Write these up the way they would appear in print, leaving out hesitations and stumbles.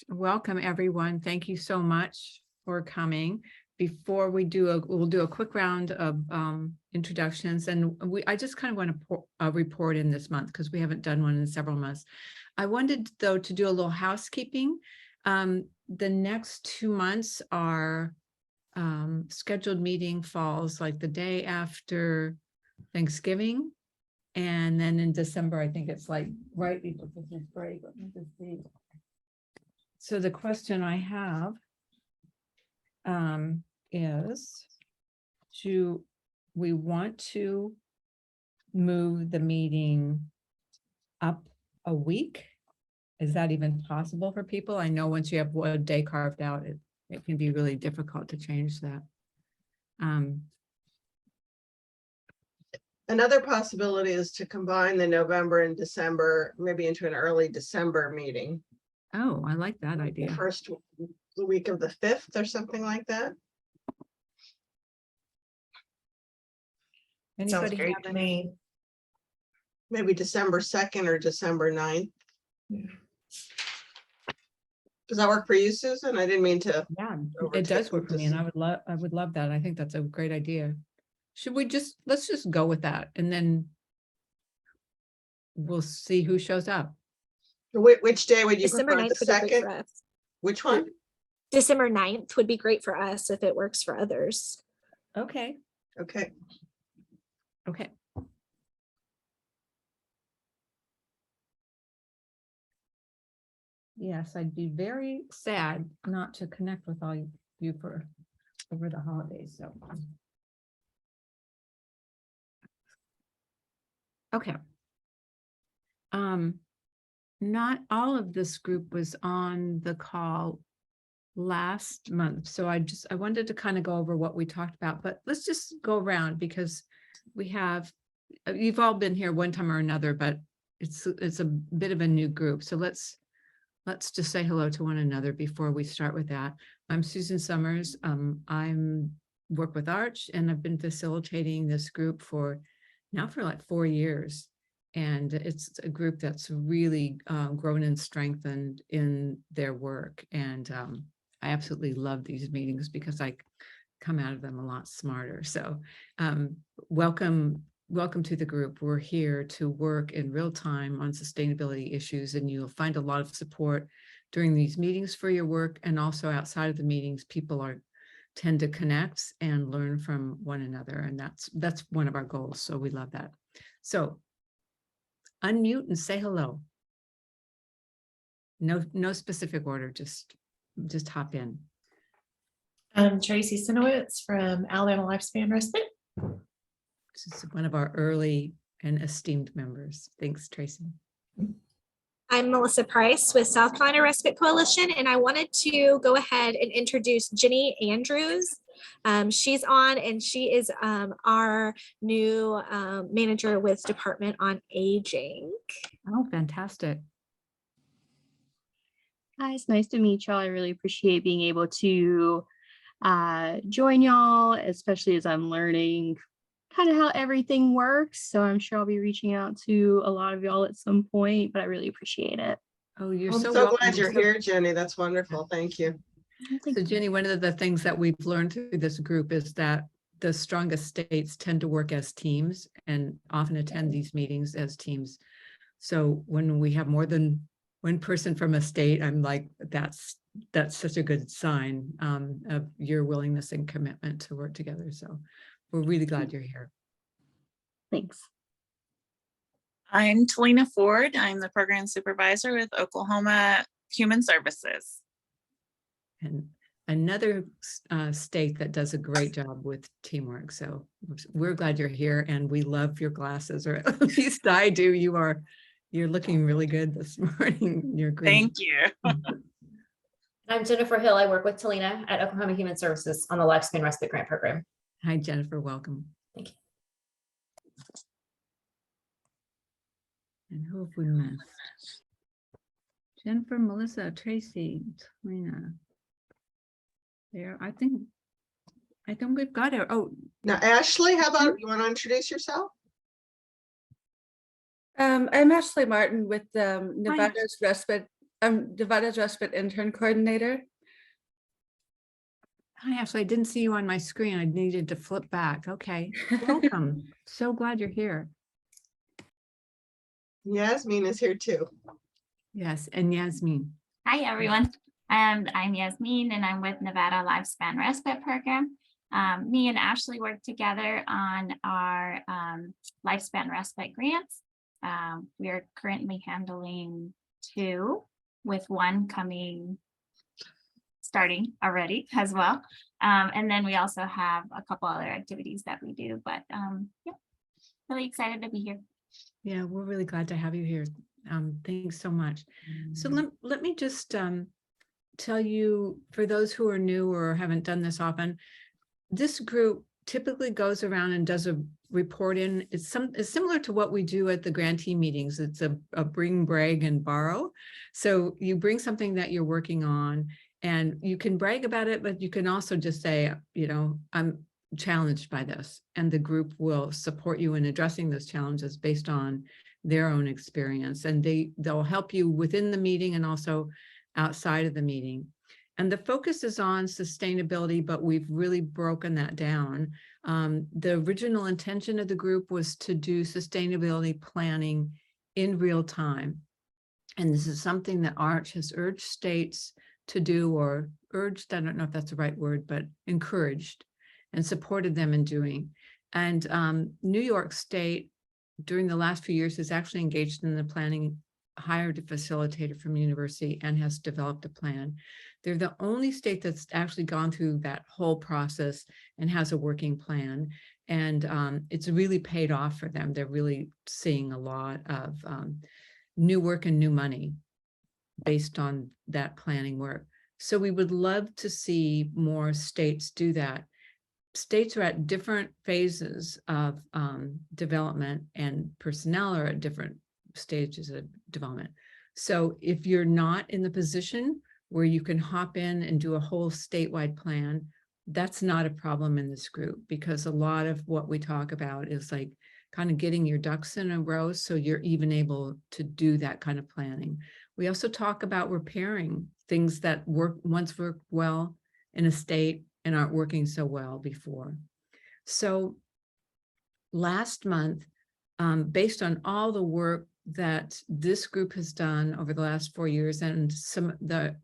Welcome everyone. Thank you so much for coming. Before we do we'll do a quick round of introductions, and I just kind of want to report in this month because we haven't done one in several months. I wanted though to do a little housekeeping. The next 2 months are scheduled meeting falls like the day after Thanksgiving, and then in December I think it's like right before Christmas break. Let me just see. So the question I have is, do we want to move the meeting up a week? Is that even possible for people? I know once you have one day carved out, it can be really difficult to change that. Another possibility is to combine the November and December, maybe into an early December meeting. Oh, I like that idea. The week of the 5th or something like that. Sounds great to me. Maybe December 2nd or December 9th. Does that work for you, Susan? I didn't mean to. Yeah, it does work for me, and I would love that. I think that's a great idea. Should we let's just go with that, and then we'll see who shows up. Which day would you December prefer? 9th The would be great 2nd? for us. Which one? December 9th would be great for us if it works for others. Okay. Okay. Okay. Yes, I'd be very sad not to connect with all you for over the holidays, so. Okay. Not all of this group was on the call last month, so I wanted to kind of go over what we talked about, but let's just go around because you've all been here one time or another, but it's a bit of a new group. So let's just say hello to one another before we start with that. I'm Susan Summers. I'm work with Arch, and I've been facilitating this group for like 4 years. And it's a group that's really grown and strengthened in their work. And I absolutely love these meetings because I come out of them a lot smarter. So welcome to the group. We're here to work in real time on sustainability issues, and you'll find a lot of support during these meetings for your work, and also outside of the meetings, people tend to connect and learn from one another, and that's one of our goals. So we love that. So unmute and say hello. No specific order, just hop in. I'm Tracy Sinowitz from Alabama Lifespan Respite. This is one of our early and esteemed members. Thanks, Tracy. I'm Melissa Price with South Carolina Respite Coalition, and I wanted to go ahead and introduce Jenny Andrews. She's on, and she is our new manager with Department on Aging. Oh, fantastic. Hi, it's nice to meet y'all. I really appreciate being able to join y'all, especially as I'm learning kind of how everything works. So I'm sure I'll be reaching out to a lot of y'all at some point, but I really appreciate it. Oh, you're I'm so so welcome. glad you're here, Jenny. That's wonderful. Thank you. So Jenny, one of the things that we've learned through this group is that the strongest states tend to work as teams and often attend these meetings as teams. So when we have more than one person from a state, I'm like, that's such a good sign of your willingness and commitment to work together. So we're really glad you're here. Thanks. I'm Talina Ford. I'm the program supervisor with Oklahoma Human Services. And another state that does a great job with teamwork. So we're glad you're here, and we love your glasses, or at least I do. You're looking really good this morning. You're great. Thank you. I'm Jennifer Hill. I work with Talina at Oklahoma Human Services on the Lifespan Respite Grant Program. Hi, Jennifer. Welcome. Thank you. And who have we missed? Jennifer, Melissa, Tracy, Talina. There, I think we've got it. Oh, Now, Ashley, how about you want to introduce yourself? I'm Ashley Martin with Nevada's Respite. I'm Nevada's Respite Intern Coordinator. Hi, Ashley. I didn't see you on my screen. I needed to flip back. Okay, welcome. So glad you're here. Yasmin is here too. Yes, and Yasmin. Hi, everyone. I'm Yasmin, and I'm with Nevada Lifespan Respite Program. Me and Ashley work together on our Lifespan Respite grants. We are currently handling 2, with one starting already as well. And then we also have a couple other activities that we do, but yeah, really excited to be here. Yeah, we're really glad to have you here. Thanks so much. So let me just tell you, for those who are new or haven't done this often, this group typically goes around and does a report in. It's similar to what we do at the grantee meetings. It's a bring, brag, and borrow. So you bring something that you're working on, and you can brag about it, but you can also just say, you know, I'm challenged by this, and the group will support you in addressing those challenges based on their own experience, and they'll help you within the meeting and also outside of the meeting. And the focus is on sustainability, but we've really broken that down. The original intention of the group was to do sustainability planning in real time. And this is something that ARCH has urged states to do, or urged, I don't know if that's the right word, but encouraged and supported them in doing. And New York State, during the last few years, has actually engaged in the planning, hired a facilitator from university, and has developed a plan. They're the only state that's actually gone through that whole process and has a working plan. And it's really paid off for them. They're really seeing a lot of new work and new money based on that planning work. So we would love to see more states do that. States are at different phases of development, and personnel are at different stages of development. So if you're not in the position where you can hop in and do a whole statewide plan, that's not a problem in this group, because a lot of what we talk about is like kind of getting your ducks in a row so you're even able to do that kind of planning. We also talk about repairing things that once worked well in a state and aren't working so well before. So last month, based on all the work that this group has done over the last 4 years, and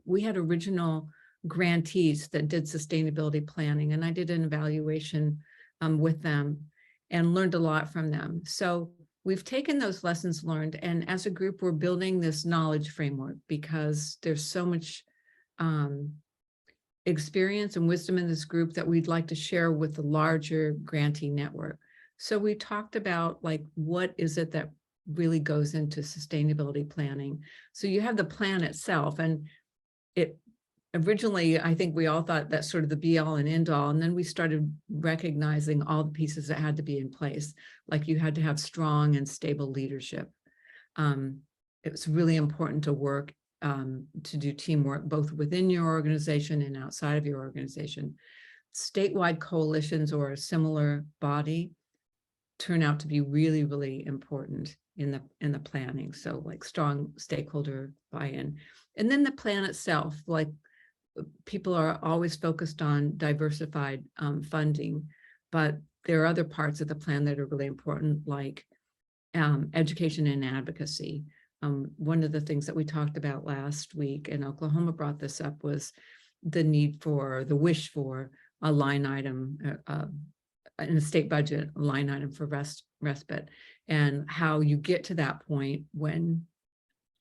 we had original grantees that did sustainability planning, and I did an evaluation with them and learned a lot from them. So we've taken those lessons learned, and as a group, we're building this knowledge framework because there's so much experience and wisdom in this group that we'd like to share with the larger grantee network. So we talked about, like, what is it that really goes into sustainability planning? So you have the plan itself, and it originally, I think we all thought that's sort of the be all and end all. And then we started recognizing all the pieces that had to be in place. Like, you had to have strong and stable leadership. It was really important to work to do teamwork, both within your organization and outside of your organization. Statewide coalitions or a similar body turn out to be really, really important in the planning. So like strong stakeholder buy-in. And then the plan itself, like, people are always focused on diversified funding, but there are other parts of the plan that are really important, like education and advocacy. One of the things that we talked about last week, and Oklahoma brought this up, was the need for, the wish for a line item in a state budget, a line item for respite, and how you get to that point when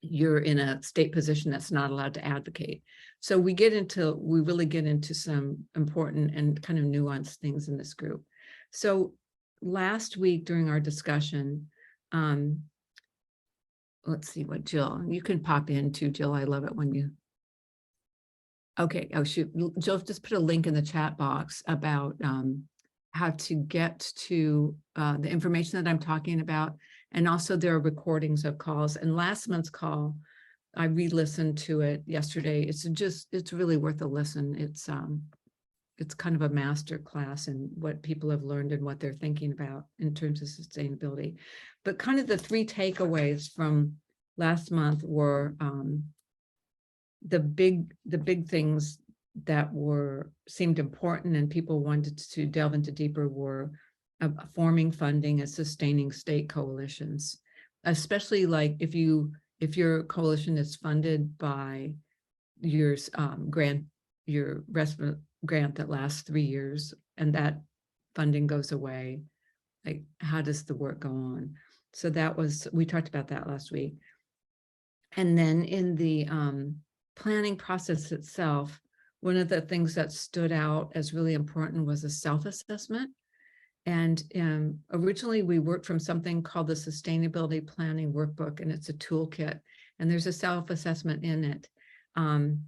you're in a state position that's not allowed to advocate. So we really get into some important and kind of nuanced things in this group. So last week during our discussion, let's see what Jill, you can pop in too, Jill. I love it when you, okay, oh shoot, Jill just put a link in the chat box about how to get to the information that I'm talking about. And also there are recordings of calls. And last month's call, I re-listened to it yesterday. It's really worth a listen. It's kind of a master class in what people have learned and what they're thinking about in terms of sustainability. but kind of the three takeaways from last month were the big things that seemed important and people wanted to delve into deeper were forming, funding, and sustaining state coalitions, especially like if your coalition is funded by your respite grant that lasts 3 years and that funding goes away, like how does the work go on? So we talked about that last week. And then in the planning process itself, one of the things that stood out as really important was a self-assessment. And originally we worked from something called the Sustainability Planning Workbook, and it's a toolkit, and there's a self-assessment in it. And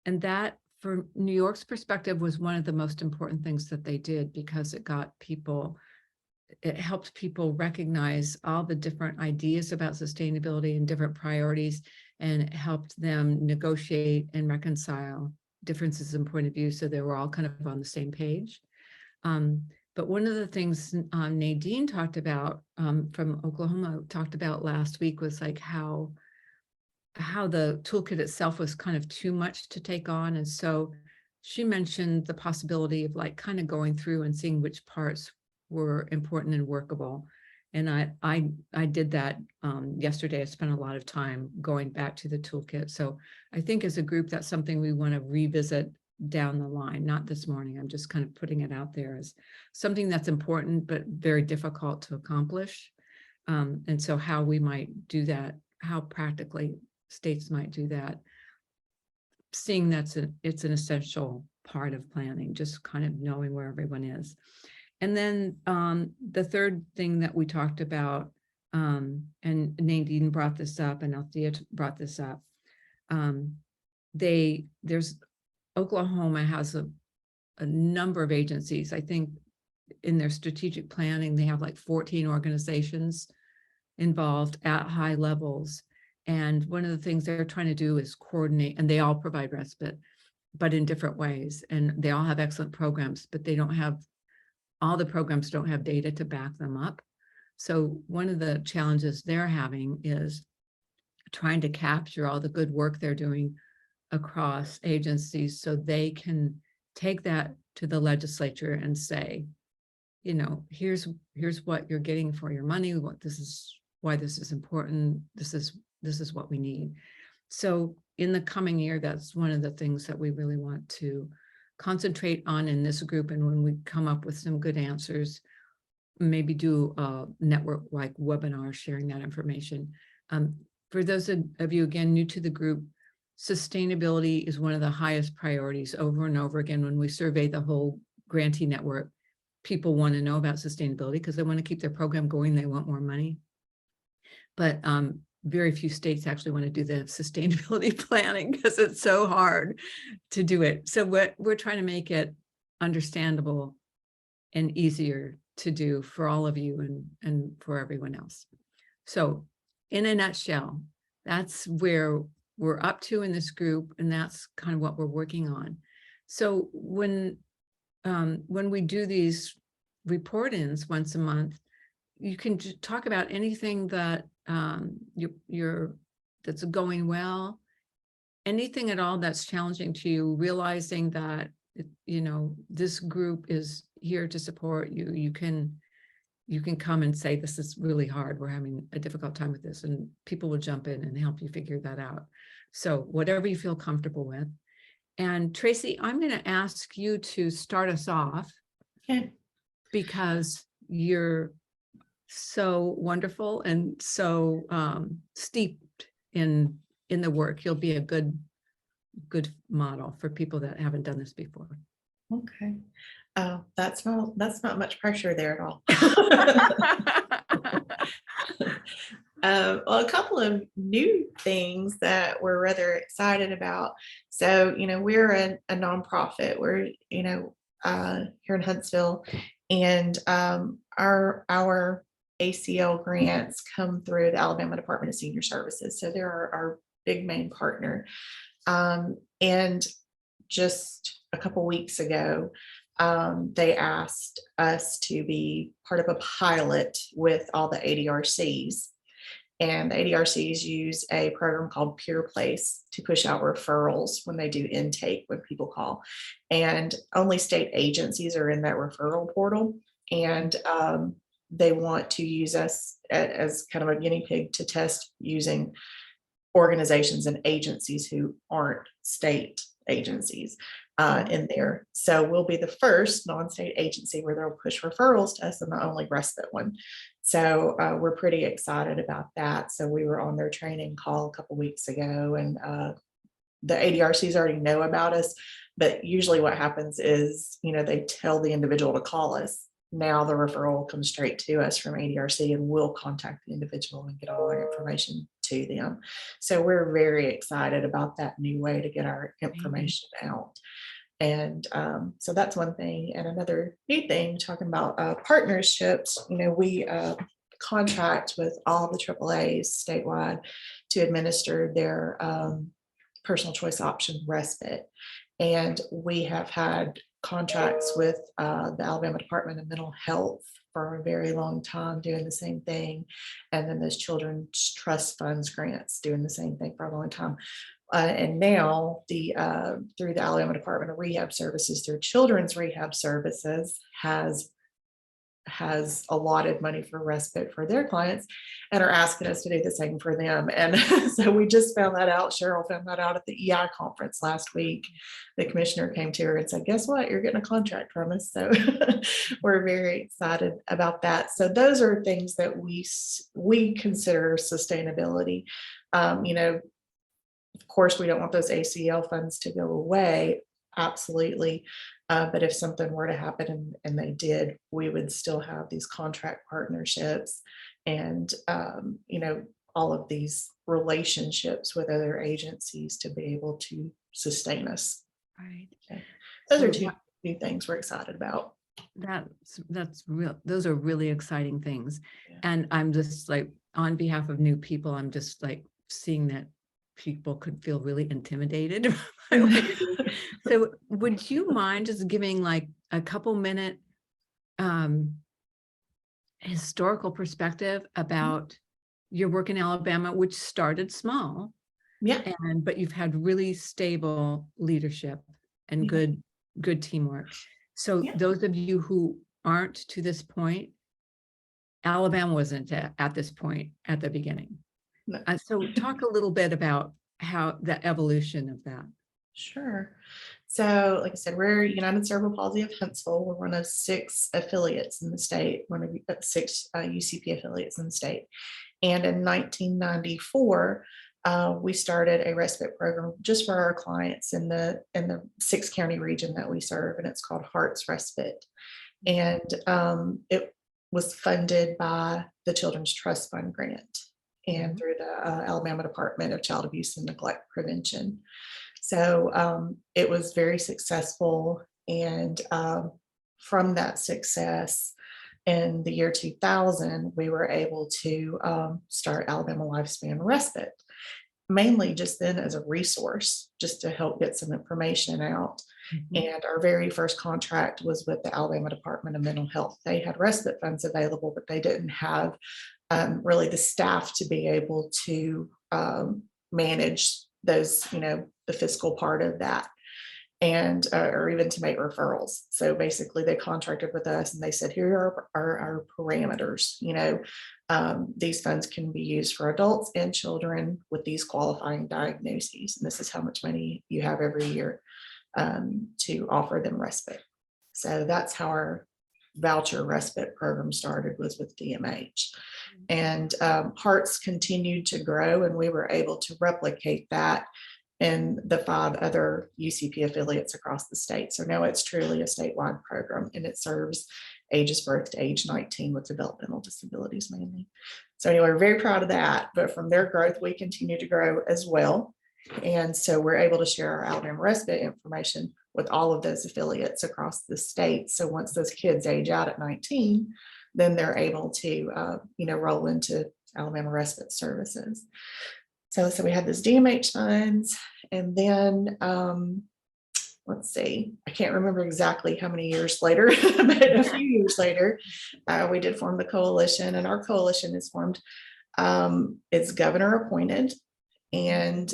that, from New York's perspective, was one of the most important things that they did, because it helped people recognize all the different ideas about sustainability and different priorities, and it helped them negotiate and reconcile differences in point of view, so they were all kind of on the same page. But one of the things Nadine talked about from Oklahoma talked about last week was like how the toolkit itself was kind of too much to take on. And so she mentioned the possibility of like kind of going through and seeing which parts were important and workable. And I did that yesterday. I spent a lot of time going back to the toolkit. So I think as a group, that's something we want to revisit down the line, not this morning. I'm just kind of putting it out there as something that's important, but very difficult to accomplish. And so how we might do that, how practically states might do that, seeing it's an essential part of planning, just kind of knowing where everyone is. And then the third thing that we talked about, and Nadine brought this up and Althea brought this up, Oklahoma has a number of agencies. I think in their strategic planning, they have like 14 organizations involved at high levels. And one of the things they're trying to do is coordinate, and they all provide respite, but in different ways. And they all have excellent programs, but all the programs don't have data to back them up. So one of the challenges they're having is trying to capture all the good work they're doing across agencies so they can take that to the legislature and say, here's what you're getting for your money, why this is important, this is what we need. So in the coming year, that's one of the things that we really want to concentrate on in this group. And when we come up with some good answers, maybe do a network-like webinar sharing that information. For those of you, again, new to the group, sustainability is one of the highest priorities over and over again. When we survey the whole grantee network, people want to know about sustainability because they want to keep their program going. They want more money. But very few states actually want to do the sustainability planning because it's so hard to do it. So we're trying to make it understandable and easier to do for all of you and for everyone else. So in a nutshell, that's where we're up to in this group, and that's kind of what we're working on. So when we do these report-ins once a month, you can talk about anything that that's going well, anything at all that's challenging to you, realizing that this group is here to support you. You can come and say, this is really hard, we're having a difficult time with this, and people will jump in and help you figure that out. So whatever you feel comfortable with. And Tracy, I'm going to ask you to start us off. Okay. Because you're so wonderful and so steeped in the work. You'll be a good model for people that haven't done this before. Okay. That's not much pressure there at all. Well, a couple of new things that we're rather excited about. So, we're a nonprofit. We're, here in Huntsville, and our ACL grants come through the Alabama Department of Senior Services. So they're our big main partner. And just a couple weeks ago, they asked us to be part of a pilot with all the ADRCs. And the ADRCs use a program called Peer Place to push out referrals when they do intake, when people call. And only state agencies are in that referral portal. And they want to use us as kind of a guinea pig to test using organizations and agencies who aren't state agencies in there. So we'll be the first non-state agency where they'll push referrals to us, and the only respite one. So we're pretty excited about that. So we were on their training call a couple weeks ago, and the ADRCs already know about us, but usually what happens is, they tell the individual to call us. Now the referral comes straight to us from ADRC, and we'll contact the individual and get all our information to them. So we're very excited about that new way to get our information out. And so that's one thing. And another new thing, talking about partnerships, we contract with all the AAAs statewide to administer their personal choice option respite. And we have had contracts with the Alabama Department of Mental Health for a very long time doing the same thing. And then those Children's Trust Funds grants doing the same thing for a long time. And now through the Alabama Department of Rehab Services, through Children's Rehab Services, has allotted money for respite for their clients and are asking us to do the same for them. And so we just found that out. Cheryl found that out at the EI conference last week. The commissioner came to her and said, guess what? You're getting a contract from us. So we're very excited about that. So those are things that we consider sustainability. Of course, we don't want those ACL funds to go away. Absolutely. But if something were to happen, and they did, we would still have these contract partnerships and, all of these relationships with other agencies to be able to sustain us. Right. Okay. Those So are two new things we're excited about. That's real. Those are really exciting things. Yeah. And I'm just like, on behalf of new people, I'm just like seeing that people could feel really intimidated by what you're doing. So would you mind just giving like a couple minute historical perspective about your work in Alabama, which started small, Yeah. but you've had really stable leadership and Yeah. good teamwork. So Yeah. those of you who aren't to this point, Alabama wasn't at this point at the beginning. No. So talk a little bit about how the evolution of that. Sure. So, like I said, we're United Cerebral Palsy of Huntsville. We're one of 6 affiliates in the state, one of 6 UCP affiliates in the state. And in 1994, we started a respite program just for our clients in the 6-county region that we serve, and it's called Hearts Respite. And it was funded by the Children's Trust Fund grant and through the Alabama Department of Child Abuse and Neglect Prevention. So it was very successful. And from that success, in the year 2000, we were able to start Alabama Lifespan Respite, mainly just then as a resource, just to help get some information out. And our very first contract was with the Alabama Department of Mental Health. They had respite funds available, but they didn't have really the staff to be able to manage those, the fiscal part of that, and or even to make referrals. So basically they contracted with us and they said, here are our parameters. These funds can be used for adults and children with these qualifying diagnoses. And this is how much money you have every year to offer them respite. So that's how our voucher respite program started, was with DMH. And Hearts continued to grow, and we were able to replicate that in the 5 other UCP affiliates across the state. So now it's truly a statewide program, and it serves ages birth to age 19 with developmental disabilities mainly. So anyway, we're very proud of that. But from their growth, we continue to grow as well. And so we're able to share our Alabama respite information with all of those affiliates across the state. So once those kids age out at 19, then they're able to, roll into Alabama respite services. So we had this DMH funds, and then let's see, I can't remember exactly how many years later, but a few years later, we did form the coalition, and our coalition is formed. It's governor appointed, and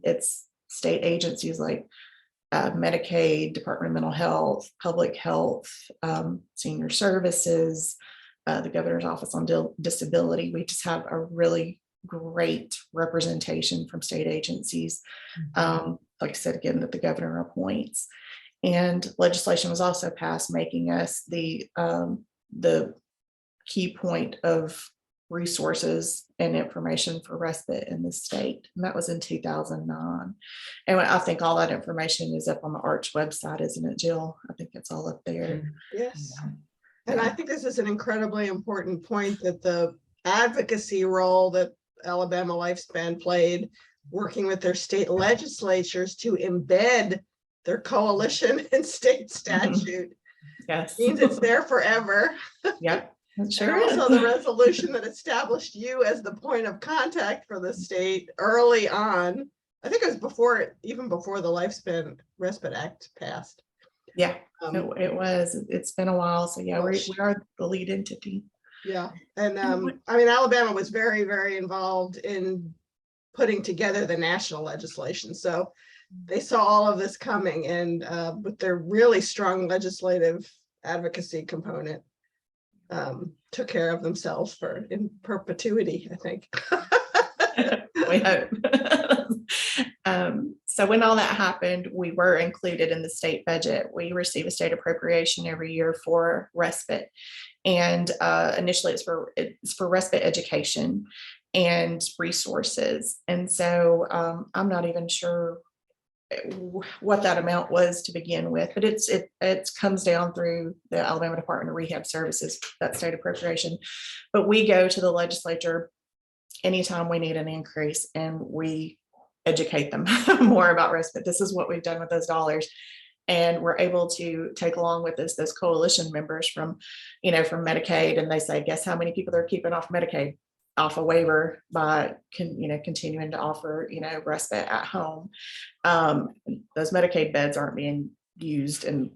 it's state agencies like Medicaid, Department of Mental Health, Public Health, Senior Services, the Governor's Office on Disability. We just have a really great representation from state agencies. Like I said, again, that the governor appoints. And legislation was also passed making us the key point of resources and information for respite in the state. And that was in 2009. And I think all that information is up on the Arch website, isn't it, Jill? I think it's all up there. Yes. And I think this is an incredibly important point, that the advocacy role that Alabama Lifespan played, working with their state legislatures to embed their coalition in state statute, Yes. means it's there forever. Yep. It And sure is. also the resolution that established you as the point of contact for the state early on. I think it was before, even before the Lifespan Respite Act passed. Yeah, Um, it was. It's been a while. So yeah, we are the lead entity. Yeah, and I mean, Alabama was very, very involved in putting together the national legislation. So they saw all of this coming, and with their really strong legislative advocacy component, took care of themselves in perpetuity, I think. We hope. So when all that happened, we were included in the state budget. We receive a state appropriation every year for respite. And initially it's for respite education and resources. And so I'm not even sure what that amount was to begin with, but it comes down through the Alabama Department of Rehab Services, that state appropriation. But we go to the legislature anytime we need an increase, and we educate them more about respite. This is what we've done with those dollars. And we're able to take along with us those coalition members from Medicaid, and they say, guess how many people they're keeping off Medicaid, off a waiver by continuing to offer respite at home. Those Medicaid beds aren't being used, and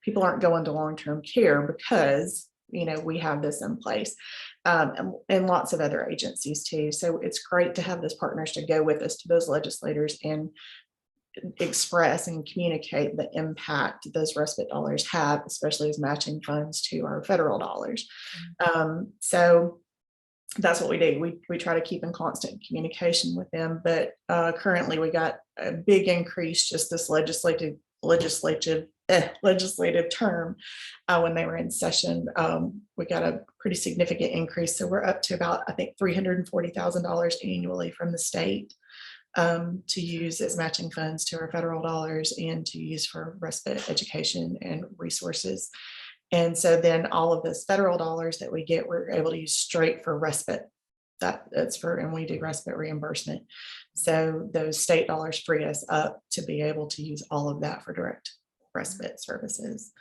people aren't going to long-term care because we have this in place, and lots of other agencies too. So it's great to have those partners to go with us to those legislators and express and communicate the impact those respite dollars have, especially as matching funds to our federal dollars. So that's what we do. We try to keep in constant communication with them, but currently we got a big increase just this legislative term when they were in session. We got a pretty significant increase, so we're up to about, I think, $340,000 annually from the state to use as matching funds to our federal dollars and to use for respite education and resources. And so then all of those federal dollars that we get, we're able to use straight for respite. And we do respite reimbursement. So those state dollars free us up to be able to use all of that for direct respite services.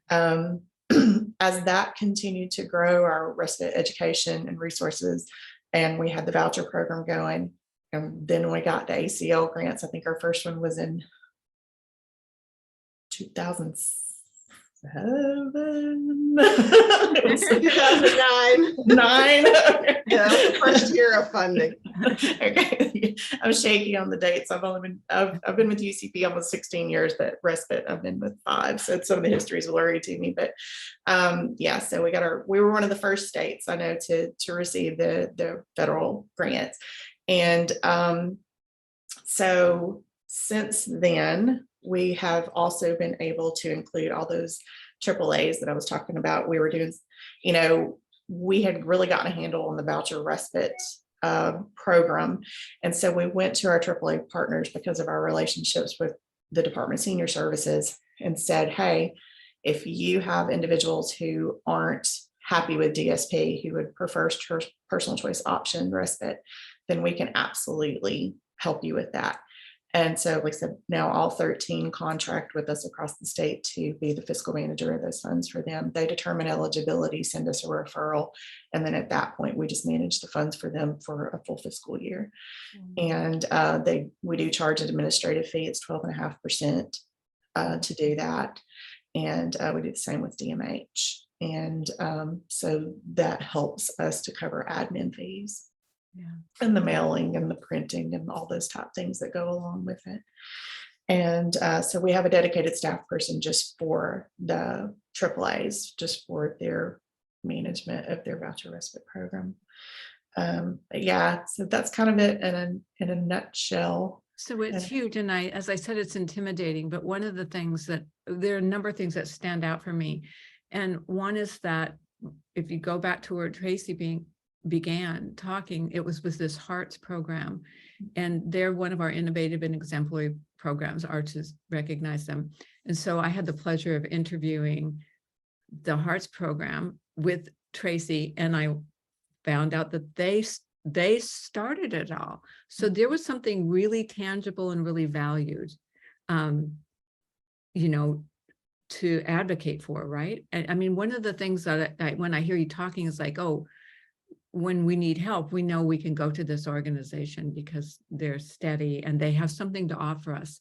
As that continued to grow, our respite education and resources, and we had the voucher program going, and then we got the ACL grants. I think our first one was in 2007. It was 2009. Okay. Yeah, the first year of funding. Okay. I'm shaky on the dates. I've been with UCP almost 16 years, but respite I've been with 5. So some of the history is blurry to me. But yeah, so we were one of the first states I know to receive the federal grants. And so since then, we have also been able to include all those AAAs that I was talking about. We were doing, we had really gotten a handle on the voucher respite program. And so we went to our AAA partners because of our relationships with the Department of Senior Services and said, hey, if you have individuals who aren't happy with DSP, who would prefer personal choice option respite, then we can absolutely help you with that. And so, like I said, now all 13 contract with us across the state to be the fiscal manager of those funds for them. They determine eligibility, send us a referral, and then at that point, we just manage the funds for them for a full fiscal year. And we do charge an administrative fee. It's 12.5%. to do that. And we do the same with DMH. And so that helps us to cover admin fees. Yeah. And the mailing and the printing and all those type things that go along with it. And so we have a dedicated staff person just for the AAAs, just for their management of their voucher respite program. But yeah, so that's kind of it in a nutshell. So it's huge. And as I said, it's intimidating, but one of the things that there are a number of things that stand out for me. And one is that if you go back to where Tracy began talking, it was with this Hearts program, and they're one of our innovative and exemplary programs. Arts recognize them. And so I had the pleasure of interviewing the Hearts program with Tracy, and I found out that they started it all. So there was something really tangible and really valued, you know, to advocate for, right? I mean, one of the things that when I hear you talking is like, oh, when we need help, we know we can go to this organization because they're steady and they have something to offer us.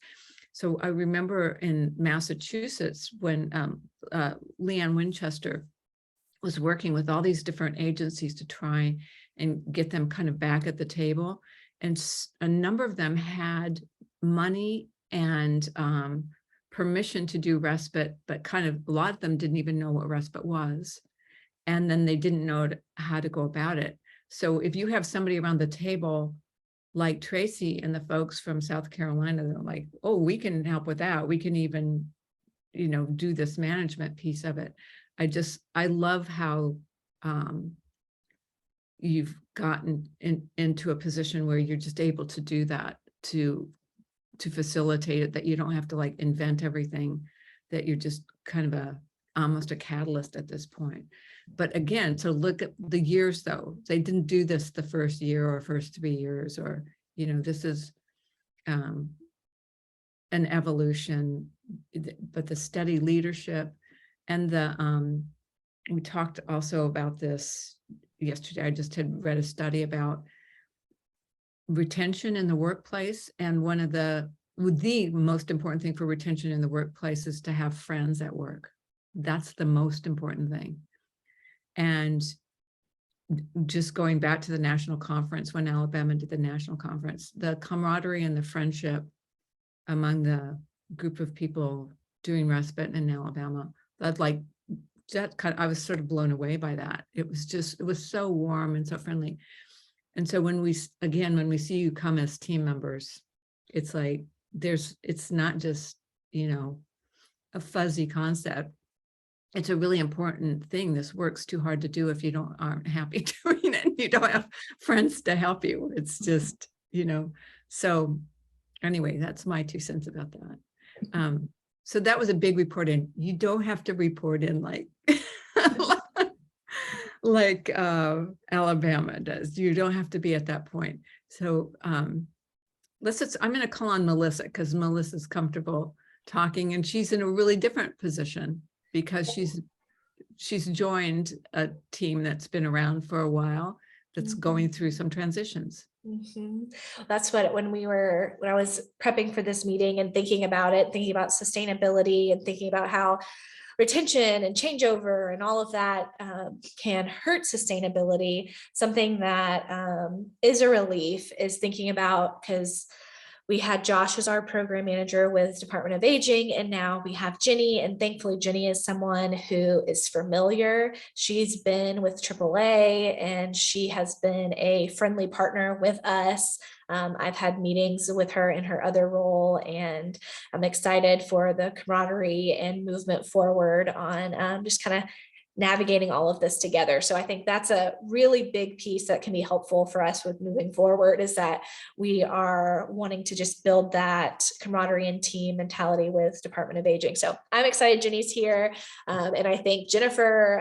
So I remember in Massachusetts when Leanne Winchester was working with all these different agencies to try and get them kind of back at the table. And a number of them had money and permission to do respite, but kind of a lot of them didn't even know what respite was. And then they didn't know how to go about it. So if you have somebody around the table like Tracy and the folks from South Carolina, they're like, oh, we can help with that. We can even, you know, do this management piece of it. I love how you've gotten into a position where you're just able to do that, to facilitate it, that you don't have to like invent everything, that you're just kind of almost a catalyst at this point. But again, to look at the years though, they didn't do this the first year or first 3 years, or, you know, this is an evolution, but the steady leadership and we talked also about this yesterday. I just had read a study about retention in the workplace. And one of the most important thing for retention in the workplace is to have friends at work. That's the most important thing. And just going back to the national conference, when Alabama did the national conference, the camaraderie and the friendship among the group of people doing respite in Alabama, I was sort of blown away by that. It was so warm and so friendly. And so when we see you come as team members, it's like, it's not just, you know, a fuzzy concept. It's a really important thing. This work's too hard to do if you aren't happy doing it. You don't have friends to help you. It's just, you know, so anyway, that's my 2 cents about that. So that was a big report in. You don't have to report in like, like Alabama does. You don't have to be at that point. So I'm going to call on Melissa, because Melissa's comfortable talking, and she's in a really different position because she's joined a team that's been around for a while, that's going through some transitions. That's when I was prepping for this meeting and thinking about sustainability and thinking about how retention and changeover and all of that can hurt sustainability. Something that is a relief is thinking about, because we had Josh as our program manager with Department of Aging, and now we have Jenny, and thankfully Jenny is someone who is familiar. She's been with AAA and she has been a friendly partner with us. I've had meetings with her in her other role, and I'm excited for the camaraderie and movement forward on just kind of navigating all of this together. So I think that's a really big piece that can be helpful for us with moving forward, is that we are wanting to just build that camaraderie and team mentality with Department of Aging. So I'm excited Jenny's here. And I think Jennifer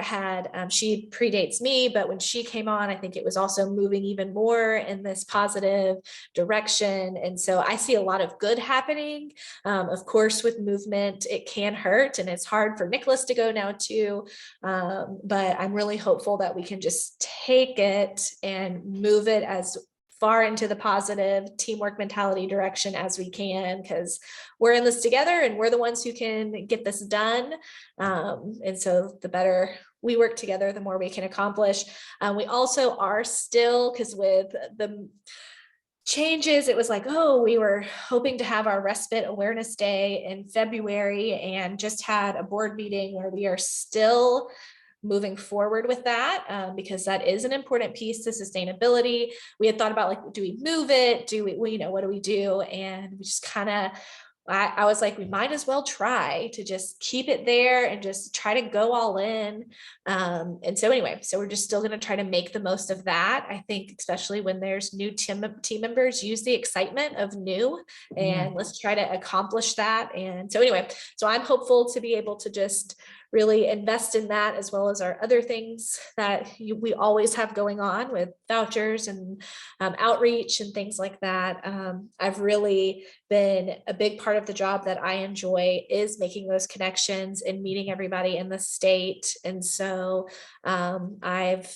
she predates me, but when she came on, I think it was also moving even more in this positive direction. And so I see a lot of good happening. Of course, with movement, it can hurt, and it's hard for Nicholas to go now too. But I'm really hopeful that we can just take it and move it as far into the positive teamwork mentality direction as we can, because we're in this together and we're the ones who can get this done. And so the better we work together, the more we can accomplish. We also are still, because with the changes, it was like, oh, we were hoping to have our Respite Awareness Day in February and just had a board meeting where we are still moving forward with that, because that is an important piece to sustainability. We had thought about, like, do we move it? Do we, what do we do? And we just kind of, I was like, we might as well try to just keep it there and just try to go all in. And so anyway, so we're just still going to try to make the most of that. I think, especially when there's new team members, use the excitement of new, and let's try to accomplish that. And so anyway, so I'm hopeful to be able to just really invest in that, as well as our other things that we always have going on with vouchers and outreach and things like that. I've really been a big part of the job that I enjoy is making those connections and meeting everybody in the state. And so I've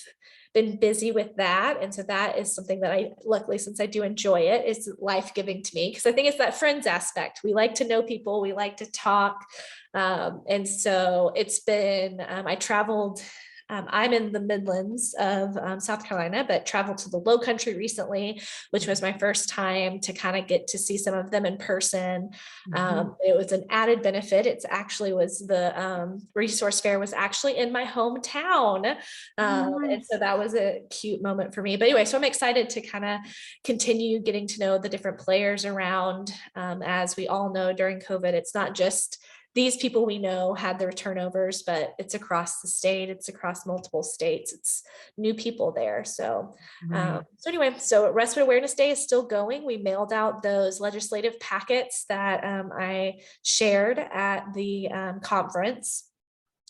been busy with that. And so that is something that I, luckily, since I do enjoy it, it's life-giving to me, because I think it's that friends aspect. We like to know people, we like to talk. And so it's been, I traveled, I'm in the Midlands of South Carolina, but traveled to the Low Country recently, which was my first time to kind of get to see some of them in person. It was an added benefit. It's actually was the resource fair was actually in my hometown. And so that was a cute moment for me. But anyway, so I'm excited to kind of continue getting to know the different players around. As we all know, during COVID, it's not just these people we know had their turnovers, but it's across the state, it's across multiple states, it's new people there. So, so anyway, so Respite Awareness Day is still going. We mailed out those legislative packets that I shared at the conference.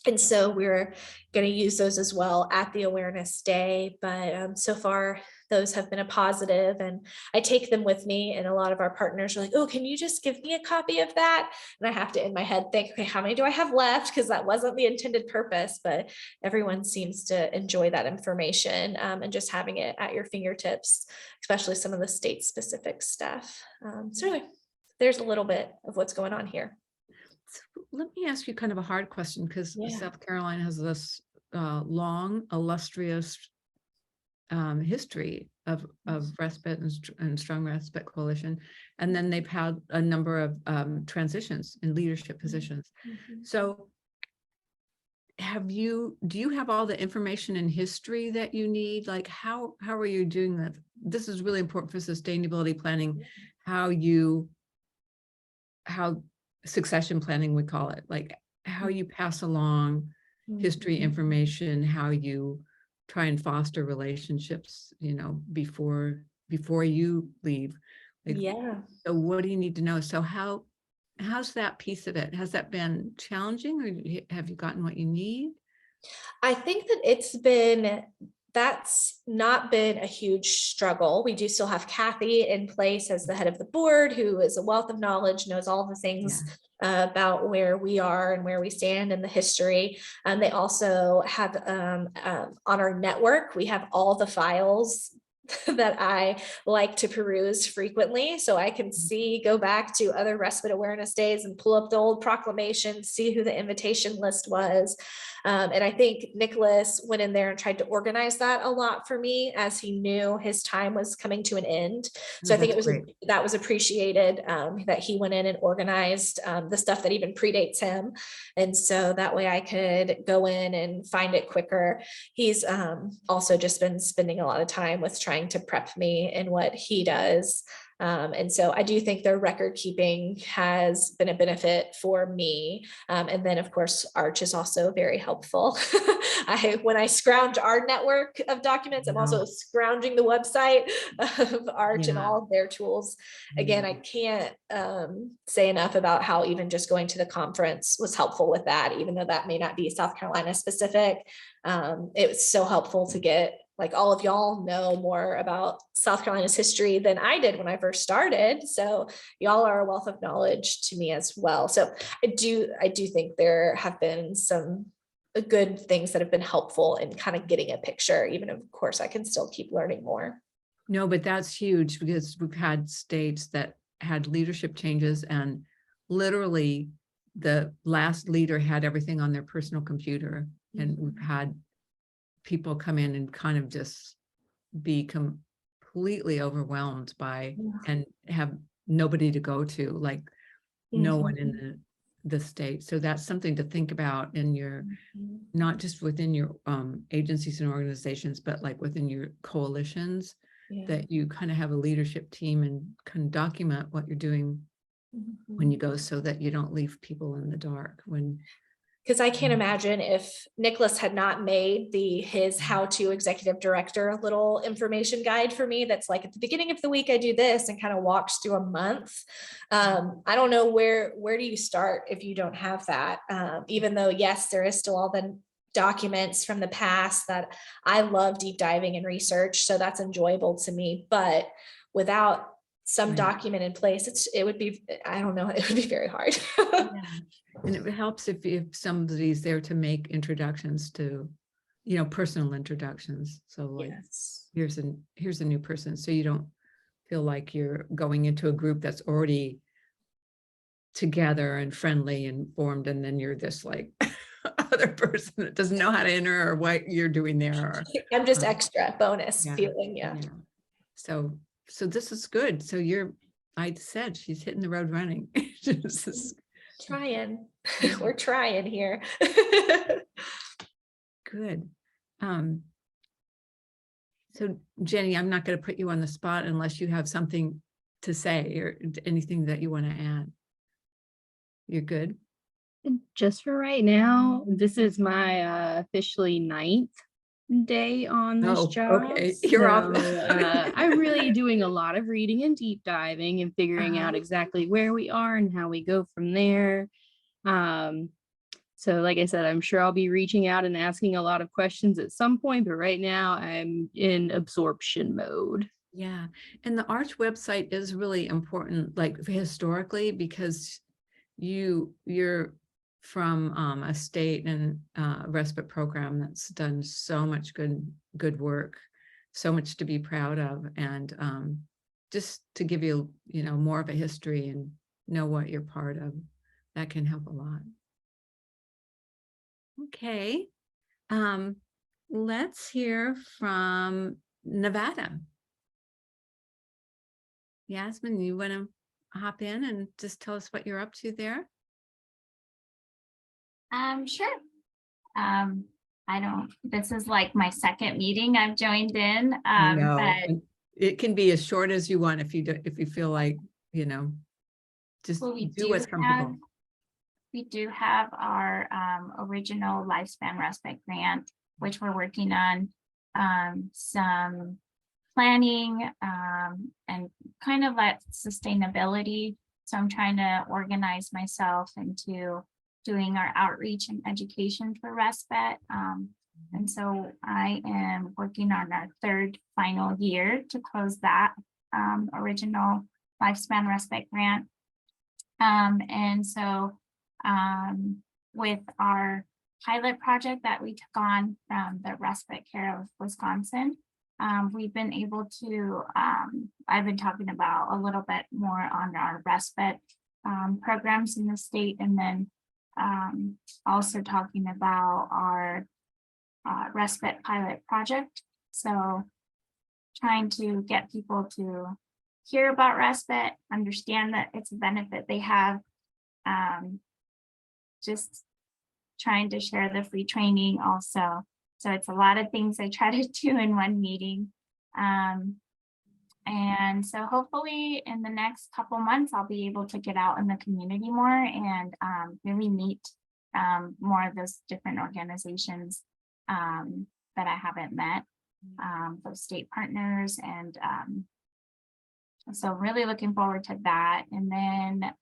And so we're going to use those as well at the Awareness Day. But so far, those have been a positive, and I take them with me. And a lot of our partners are like, oh, can you just give me a copy of that? And I have to, in my head, think, okay, how many do I have left? Because that wasn't the intended purpose, but everyone seems to enjoy that information, and just having it at your fingertips, especially some of the state specific stuff. So anyway, there's a little bit of what's going on here. So let me ask you kind of a hard question, because South Carolina has this long, illustrious history of respite and strong respite coalition, and then they've had a number of transitions in leadership positions. So do you have all the information and history that you need? Like, how are you doing that? This is really important for sustainability planning, how succession planning, we call it, like how you pass along history information, how you try and foster relationships, before you leave. So what do you need to know? So how's that piece of it? Has that been challenging, or have you gotten what you need? I think that that's not been a huge struggle. We do still have Kathy in place as the head of the board, who is a wealth of knowledge, knows all the things about where we are and where we stand in the history. And they also have on our network, we have all the files that I like to peruse frequently. So I can go back to other Respite Awareness Days and pull up the old proclamation, see who the invitation list was. And I think Nicholas went in there and tried to organize that a lot for me, as he knew his time was coming to an end. So I think that was appreciated, that he went in and organized the stuff that even predates him. And so that way I could go in and find it quicker. He's also just been spending a lot of time with trying to prep me in what he does. And so I do think their record keeping has been a benefit for me. And then of course, Arch is also very helpful. When I scrounge our network of documents, I'm also scrounging the website of Arch and all of their tools. Again, I can't say enough about how even just going to the conference was helpful with that, even though that may not be South Carolina specific. It was so helpful to get, like, all of y'all know more about South Carolina's history than I did when I first started. So y'all are a wealth of knowledge to me as well. So I do think there have been some good things that have been helpful in kind of getting a picture, even of course I can still keep learning more. No, but that's huge because we've had states that had leadership changes and literally the last leader had everything on their personal computer. And we've had people come in and kind of just be completely overwhelmed by and have nobody to go to, like no one in the state. So that's something to think about in your, not just within your agencies and organizations, but like within your coalitions, that you kind of have a leadership team and can document what you're doing when you go, so that you don't leave people in the dark when. Because I can't imagine if Nicholas had not made his how-to executive director little information guide for me that's like, at the beginning of the week, I do this, and kind of walks through a month. I don't know where do you start if you don't have that? Even though, yes, there is still all the documents from the past that I love deep diving and research. So that's enjoyable to me. But without some document in place, it would be, I don't know, it would be very hard. And it helps if somebody's there to make introductions to, personal introductions. So like, here's a new person. So you don't feel like you're going into a group that's already together and friendly and formed. And then you're this like other person that doesn't know how to enter or what you're doing there. Or, I'm just extra bonus feeling. Yeah. So this is good. So I said she's hitting the road running. Trying. We're trying here. Good. So Jenny, I'm not going to put you on the spot unless you have something to say or anything that you want to add. You're good? Just for right now, this is my officially 9th day on this job. Okay. You're off. I'm really doing a lot of reading and deep diving and figuring out exactly where we are and how we go from there. So like I said, I'm sure I'll be reaching out and asking a lot of questions at some point, but right now I'm in absorption mode. Yeah. And the Arch website is really important, like historically, because you're from a state and respite program that's done so much good work, so much to be proud of. And just to give you, more of a history and know what you're part of, that can help a lot. Okay. Let's hear from Nevada. Yasmin, you want to hop in and just tell us what you're up to there? Sure. This is like my second meeting I've joined in. I know. But And it can be as short as you want if you feel like, just do what's comfortable. We do have our original Lifespan Respite Grant, which we're working on some planning and kind of like sustainability. So I'm trying to organize myself into doing our outreach and education for respite. And so I am working on our third final year to close that original Lifespan Respite Grant. And so with our pilot project that we took on from the Respite Care of Wisconsin, we've been able to, I've been talking about a little bit more on our respite programs in the state, and then also talking about our respite pilot project. So trying to get people to hear about respite, understand that it's a benefit they have, just trying to share the free training also. So it's a lot of things I try to do in one meeting. And so hopefully in the next couple months, I'll be able to get out in the community more and really meet more of those different organizations that I haven't met, those state partners. And so really looking forward to that. And then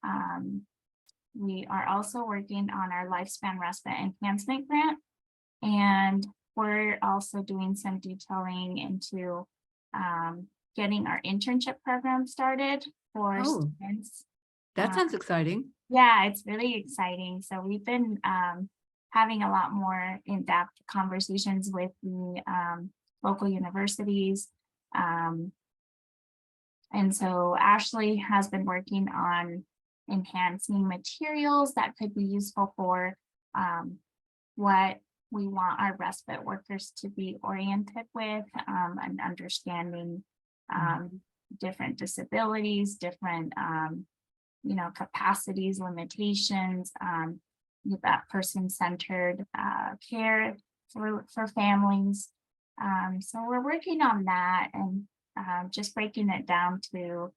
we are also working on our Lifespan Respite Enhancement Grant. And we're also doing some detailing into getting our internship program started for students. That sounds exciting. Yeah, it's really exciting. So we've been having a lot more in-depth conversations with the local universities And so Ashley has been working on enhancing materials that could be useful for what we want our respite workers to be oriented with, and understanding different disabilities, different capacities, limitations, that person-centered care for families. So we're working on that and just breaking it down to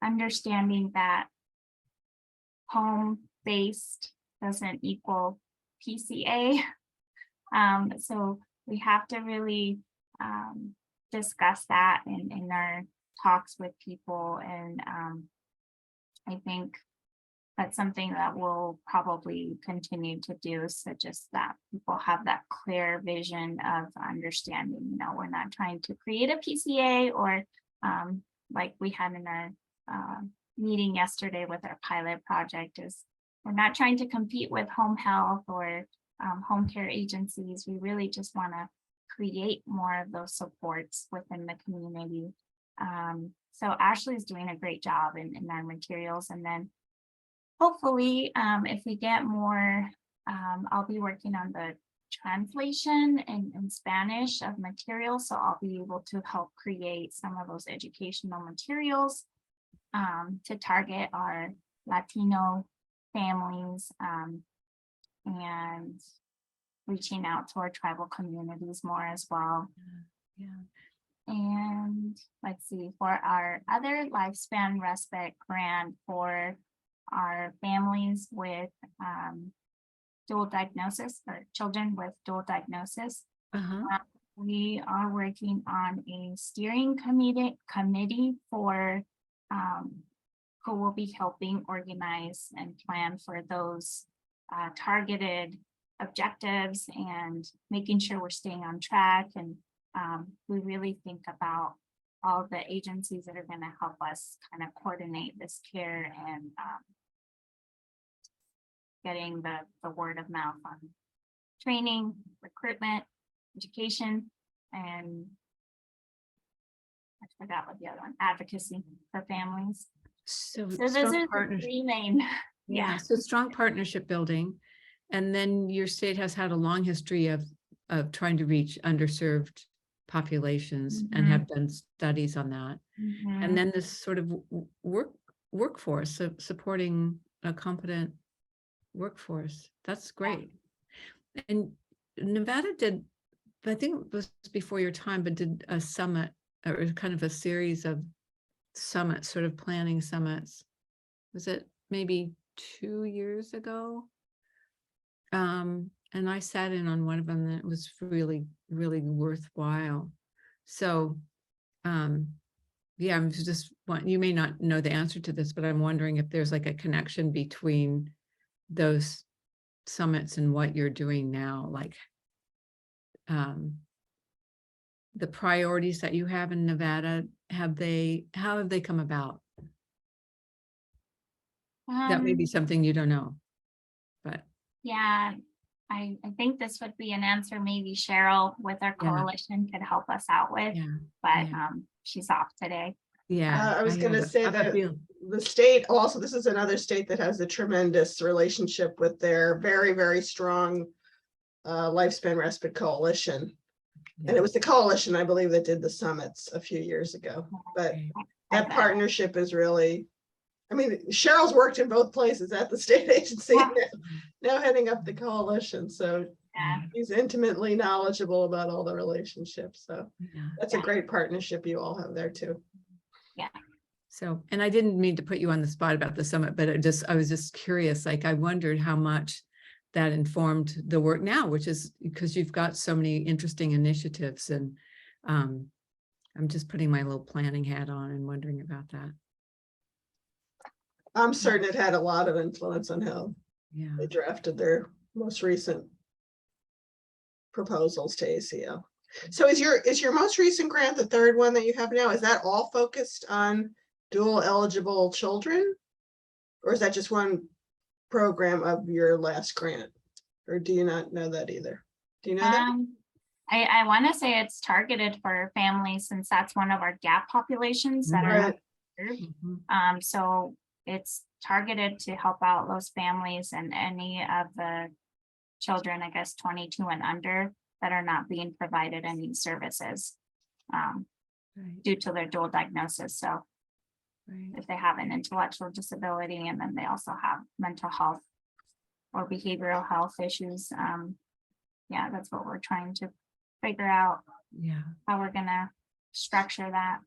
understanding that home-based doesn't equal PCA. So we have to really discuss that in our talks with people. And I think that's something that we'll probably continue to do. So just that people have that clear vision of understanding, we're not trying to create a PCA or like we had in our meeting yesterday with our pilot project, is we're not trying to compete with home health or home care agencies. We really just want to create more of those supports within the community. So Ashley's doing a great job in our materials. And then hopefully, if we get more, I'll be working on the translation in Spanish of materials. So I'll be able to help create some of those educational materials to target our Latino families and reaching out to our tribal communities more as well. Yeah. And let's see, for our other lifespan respite grant for our families with dual diagnosis, or children with dual diagnosis, we are working on a steering committee for who will be helping organize and plan for those targeted objectives and making sure we're staying on track. And we really think about all the agencies that are going to help us kind of coordinate this care and getting the word of mouth on training, recruitment, education, and I forgot what the other one, advocacy for families. So So those strong are the partnership. three main. Yeah, so strong partnership building. And then your state has had a long history of trying to reach underserved populations and have done studies on that. And then this sort of workforce of supporting a competent workforce. That's great. And Nevada did, I think it was before your time, but did a summit or kind of a series of summits, sort of planning summits. Was it maybe 2 years ago? And I sat in on one of them, and it was really, really worthwhile. So, yeah, I'm just you may not know the answer to this, but I'm wondering if there's like a connection between those summits and what you're doing now, like the priorities that you have in Nevada. How have they come about? That may be something you don't know, but Yeah, I think this would be an answer maybe Cheryl with our Yeah. coalition could help us out with, but she's off today. Yeah, I was going to say that feel the state also, this is another state that has a tremendous relationship with their very, very strong Lifespan Respite Coalition. And it was the coalition, I believe, that did the summits a few years ago. But that partnership is really, I mean, Cheryl's worked in both places at the state agency, now heading up the coalition. So he's intimately knowledgeable about all the relationships. So that's a great partnership you all have there too. Yeah. So, and I didn't mean to put you on the spot about the summit, but I was just curious, like I wondered how much that informed the work now, which is because you've got so many interesting initiatives, and I'm just putting my little planning hat on and wondering about that. I'm certain it had a lot of influence on how they drafted their most recent proposals to ACO. So is your most recent grant, the third one that you have now, is that all focused on dual eligible children? Or is that just one program of your last grant? Or do you not know that either? Do you know that? I want to say it's targeted for families since that's one of our gap populations that are not Right. served. Mhm. So it's targeted to help out those families and any of the children, I guess, 22 and under that are not being provided any services Right, due to their dual diagnosis. So right. if they have an intellectual disability and then they also have mental health or behavioral health issues, yeah, that's what we're trying to figure out Yeah. how we're gonna structure that.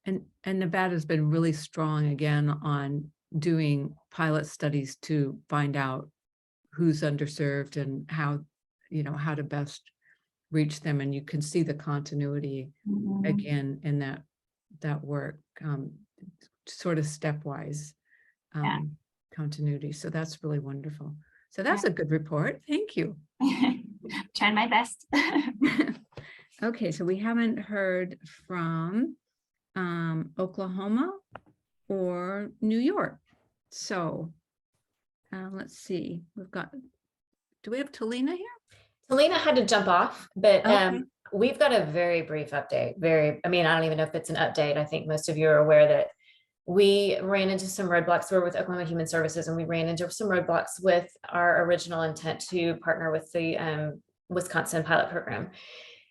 And Nevada's been really strong again on doing pilot studies to find out who's underserved and how, how to best reach them. And you can see the continuity Mhm. again in that work, sort of stepwise Yeah. continuity. So that's really wonderful. So that's a good report. Thank you. Trying my best. Okay, so we haven't heard from Oklahoma or New York. So let's see, do we have Talina here? Talina had to jump off, but Okay. we've got a very brief update. I don't even know if it's an update. I think most of you are aware that we ran into some roadblocks. We're with Oklahoma Human Services, and we ran into some roadblocks with our original intent to partner with the Wisconsin pilot program.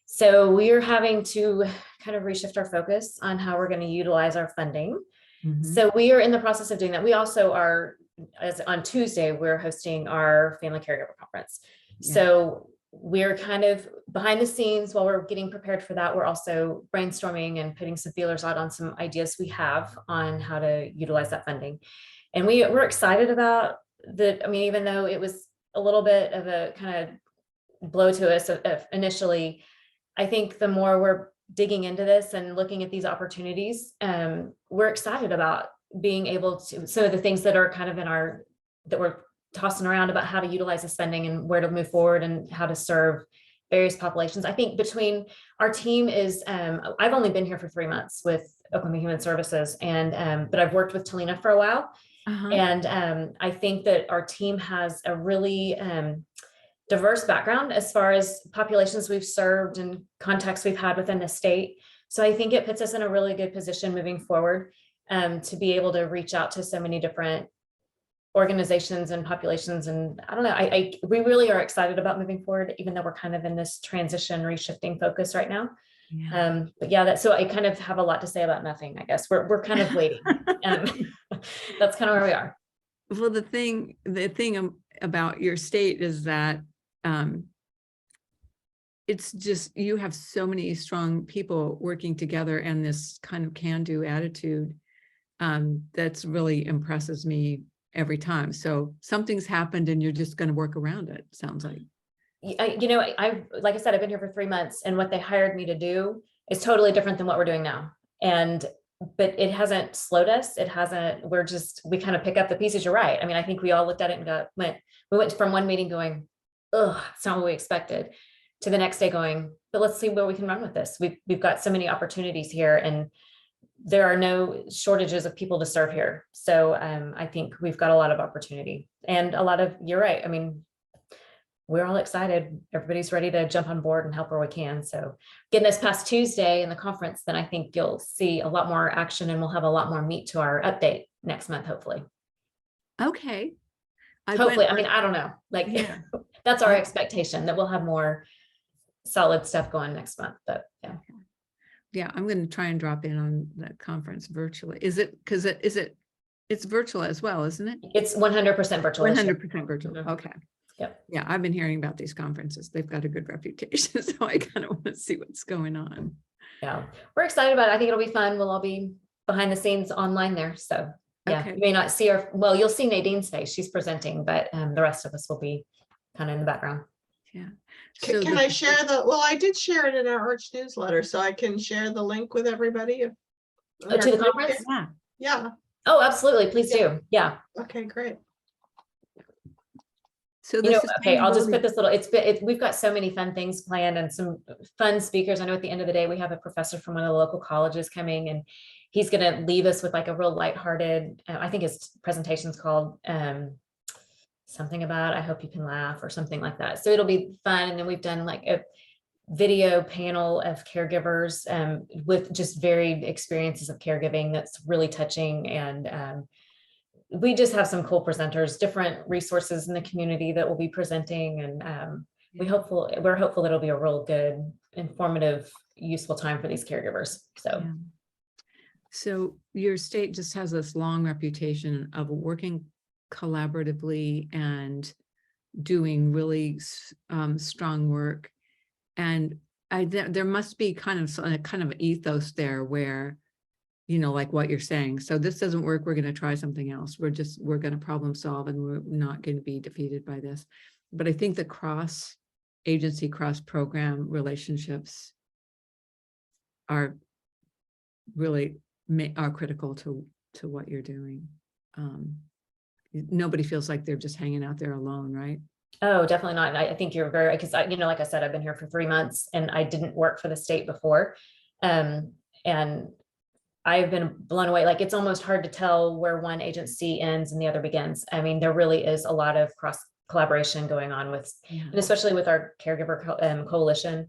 So we are having to kind of reshift our focus on how we're going to utilize our funding. Mhm. So we are in the process of doing that. We also are, as on Tuesday, we're hosting our family caregiver conference. Yeah. So we're kind of behind the scenes while we're getting prepared for that. We're also brainstorming and putting some feelers out on some ideas we have on how to utilize that funding. And we're excited about that. I mean, even though it was a little bit of a kind of blow to us initially, I think the more we're digging into this and looking at these opportunities, we're excited about being able to, some of the things that are kind of that we're tossing around about how to utilize the spending and where to move forward and how to serve various populations. I think between our team is, I've only been here for 3 months with Oklahoma Human Services, but I've worked with Talina for a while. Uh-huh. And I think that our team has a really diverse background as far as populations we've served and contacts we've had within the state. So I think it puts us in a really good position moving forward to be able to reach out to so many different organizations and populations. And I don't know, we really are excited about moving forward, even though we're kind of in this transition, reshifting focus right now. Yeah. But yeah, so I kind of have a lot to say about nothing, I guess. We're kind of waiting. That's kind of where we are. Well, the thing about your state is that it's just, you have so many strong people working together and this kind of can-do attitude that's really impresses me every time. So something's happened and you're just going to work around it, sounds like. I like I said, I've been here for 3 months, and what they hired me to do is totally different than what we're doing now. But it hasn't slowed us. It hasn't, we kind of pick up the pieces. You're right. I mean, I think we all looked at it and we went from one meeting going, ugh, it's not what we expected, to the next day going, but let's see where we can run with this. We've got so many opportunities here, and there are no shortages of people to serve here. So I think we've got a lot of opportunity and you're right. I mean, we're all excited. Everybody's ready to jump on board and help where we can. So getting this past Tuesday in the conference, then I think you'll see a lot more action, and we'll have a lot more meat to our update next month, hopefully. Okay. Hopefully, I mean, I don't know, like Yeah. that's our expectation, that we'll have more solid stuff going next month, but yeah. Yeah, I'm going to try and drop in on that conference virtually. Is it, because it's virtual as well, isn't it? It's 100% virtual. this year. 100% virtual. Mhm. Okay. Yep. Yeah, I've been hearing about these conferences. They've got a good reputation, so I kind of want to see what's going on. Yeah, we're excited about it. I think it'll be fun. We'll all be behind the scenes online there. So yeah, Okay. you may not see you'll see Nadine's face. She's presenting, but the rest of us will be kind of in the background. Yeah. Can I share I did share it in our Arch newsletter, so I can share the link with everybody. To the conference? Yeah. Yeah, Oh, absolutely. Please do. Yeah. okay, great. So Okay, I'll just put this we've got so many fun things planned and some fun speakers. I know at the end of the day, we have a professor from one of the local colleges coming, and he's going to leave us with like a real lighthearted, I think his presentation's called something about, I hope you can laugh, or something like that. So it'll be fun. And then we've done like video panel of caregivers with just varied experiences of caregiving that's really touching. And we just have some cool presenters, different resources in the community that will be presenting. And we're hopeful that it'll be a real good, informative, useful time for these caregivers. So. Yeah. So your state just has this long reputation of working collaboratively and doing really strong work. And there must be kind of ethos there where, you know, like what you're saying. So this doesn't work, we're going to try something else. We're going to problem solve, and we're not going to be defeated by this. But I think the cross agency, cross program relationships are really are critical to what you're doing. Nobody feels like they're just hanging out there alone, right? Oh, definitely not. I think you're very, because you know, like I said, I've been here for 3 months and I didn't work for the state before. And I've been blown away. Like, it's almost hard to tell where one agency ends and the other begins. I mean, there really is a lot of cross collaboration going on with, and especially with our caregiver coalition.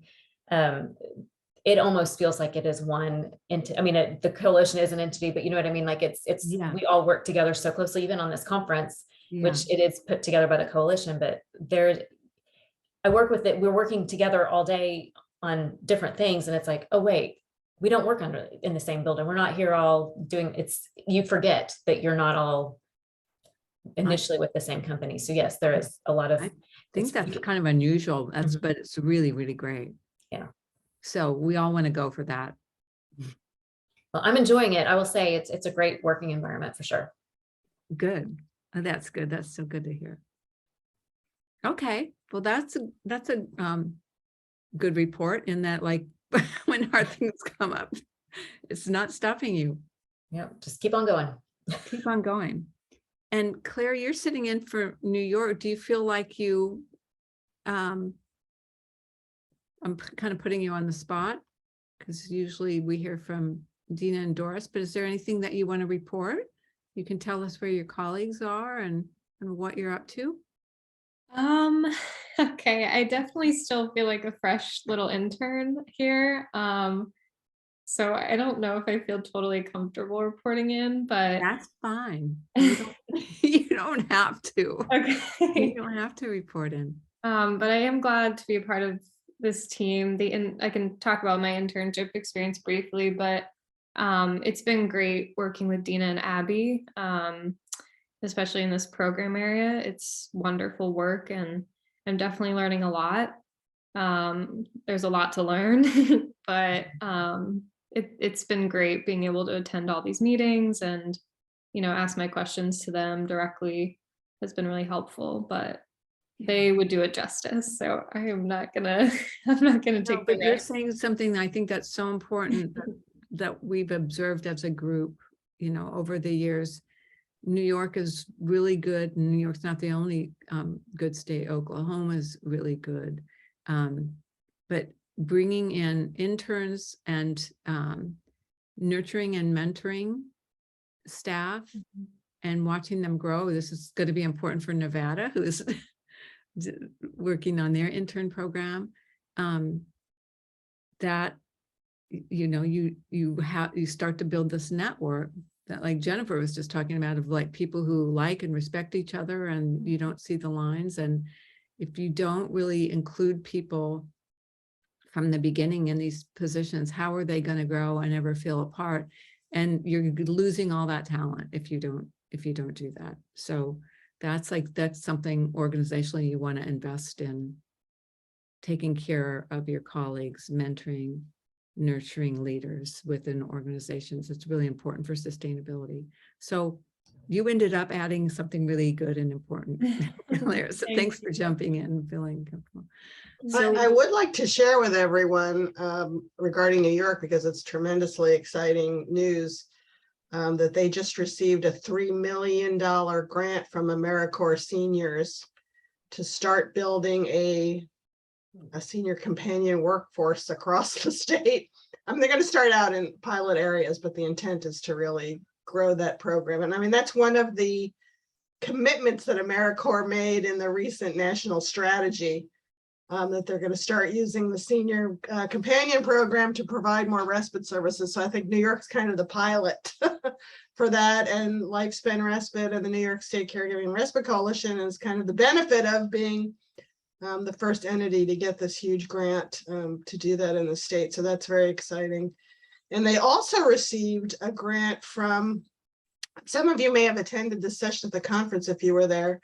It almost feels like it is one entity. I mean, the coalition is an entity, but you know what I mean? Like we all work together so closely, even on this conference, which it is put together by the coalition, but I work with it. We're working together all day on different things. And it's like, oh, wait, we don't work in the same building. We're not here all doing you forget that you're not all initially with the same company. So yes, there is a lot of, I think that's kind of unusual. But it's really, really great. Yeah. So we all want to go for that. Well, I'm enjoying it. I will say it's a great working environment for sure. Good. Oh, that's good. That's so good to hear. Okay. Well, that's a good report in that, like, when hard things come up, it's not stopping you. Yeah. Just keep on going. Keep on going. And Claire, you're sitting in for New York. Do you feel like you, I'm kind of putting you on the spot because usually we hear from Dina and Doris, but is there anything that you want to report? You can tell us where your colleagues are and what you're up to. Okay, I definitely still feel like a fresh little intern here. So I don't know if I feel totally comfortable reporting in, but that's fine. You don't have to. Okay. You don't have to report in. But I am glad to be a part of this team. I can talk about my internship experience briefly, but it's been great working with Dina and Abby, especially in this program area. It's wonderful work, and I'm definitely learning a lot. There's a lot to learn, but it's been great being able to attend all these meetings and, you know, ask my questions to them directly has been really helpful, but they would do it justice. So I'm not gonna take but you're saying something that I think that's so important that we've observed as a group, you know, over the years. New York is really good. New York's not the only good state. Oklahoma is really good. But bringing in interns and nurturing and mentoring staff and watching them grow. This is going to be important for Nevada, who is working on their intern program. That, you know, you start to build this network that, like Jennifer was just talking about, of like people who like and respect each other, and you don't see the lines. And if you don't really include people from the beginning in these positions, how are they going to grow and never feel apart? And you're losing all that talent if you don't do that. So that's something organizationally you want to invest in, taking care of your colleagues, mentoring, nurturing leaders within organizations. It's really important for sustainability. So you ended up adding something really good and important, Claire. So thanks for jumping in and feeling comfortable. So I would like to share with everyone regarding New York, because it's tremendously exciting news, that they just received a $3 million grant from AmeriCorps seniors to start building a senior companion workforce across the state. They're going to start out in pilot areas, but the intent is to really grow that program. And I mean, that's one of the commitments that AmeriCorps made in the recent national strategy, that they're going to start using the senior companion program to provide more respite services. So I think New York's kind of the pilot for that, and Lifespan Respite and the New York State Caregiving Respite Coalition is kind of the benefit of being the first entity to get this huge grant to do that in the state. So that's very exciting. And they also received a grant from, some of you may have attended this session at the conference if you were there,